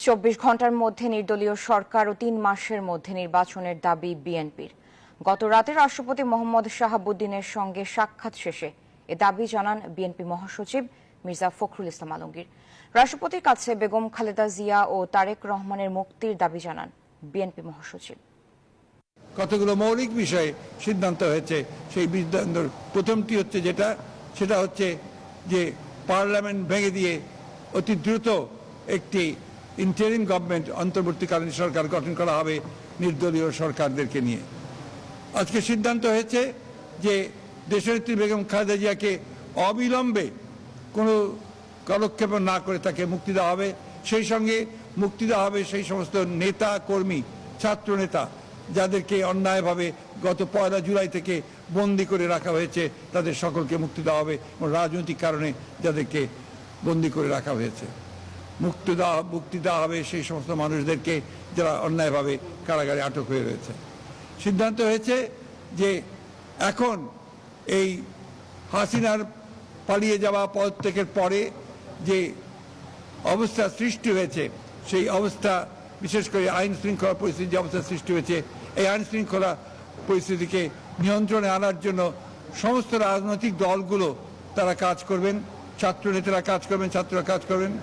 24 ঘন্টার মধ্যে নির্দলীয় সরকার ও 3 মাসের মধ্যে নির্বাচনের দাবি বিএনপির। গত রাতে রাষ্ট্রপতি মোহাম্মদ শাহাবুদ্দিনের সঙ্গে সাক্ষাৎ শেষে এ দাবি জানান বিএনপি মহাসচিব মির্জা ফখরুল ইসলাম আলমগীর। রাষ্ট্রপতির কাছে বেগম খালেদা জিয়া ও তারেক রহমানের মুক্তির দাবি জানান বিএনপি মহাসচিব। কতগুলো মৌলিক বিষয়ে সিদ্ধান্ত হয়েছে। সেই সিদ্ধান্তর প্রথমটি হচ্ছে সেটা হচ্ছে যে পার্লামেন্ট ভেঙে দিয়ে অতি দ্রুত একটি ইন্টারিম গভর্নমেন্ট, অন্তর্বর্তীকালীন সরকার গঠন করা হবে নির্দলীয় সরকারদেরকে নিয়ে। আজকে সিদ্ধান্ত হয়েছে যে দেশনেত্রী বেগম খালেদা জিয়াকে অবিলম্বে কোনো কালক্ষেপ না করে তাকে মুক্তি দেওয়া হবে। সেই সঙ্গে মুক্তি দেওয়া হবে সেই সমস্ত নেতা কর্মী, ছাত্র নেতা যাদেরকে অন্যায়ভাবে গত 1 জুলাই থেকে বন্দি করে রাখা হয়েছে, তাদের সকলকে মুক্তি দেওয়া হবে। রাজনৈতিক কারণে যাদেরকে বন্দি করে রাখা হয়েছে মুক্তি দেওয়া হবে সেই সমস্ত মানুষদেরকে যারা অন্যায়ভাবে কারাগারে আটক হয়ে রয়েছে। সিদ্ধান্ত হয়েছে যে এখন এই হাসিনার পালিয়ে যাওয়া পদত্যাগের পরে যে অবস্থা সৃষ্টি হয়েছে, সেই অবস্থা বিশেষ করে আইন শৃঙ্খলা পরিস্থিতি যে অবস্থা সৃষ্টি হয়েছে, এই আইন শৃঙ্খলা পরিস্থিতিকে নিয়ন্ত্রণে আনার জন্য সমস্ত রাজনৈতিক দলগুলো তারা কাজ করবেন, ছাত্র নেতারা কাজ করবেন, ছাত্ররা কাজ করবেন।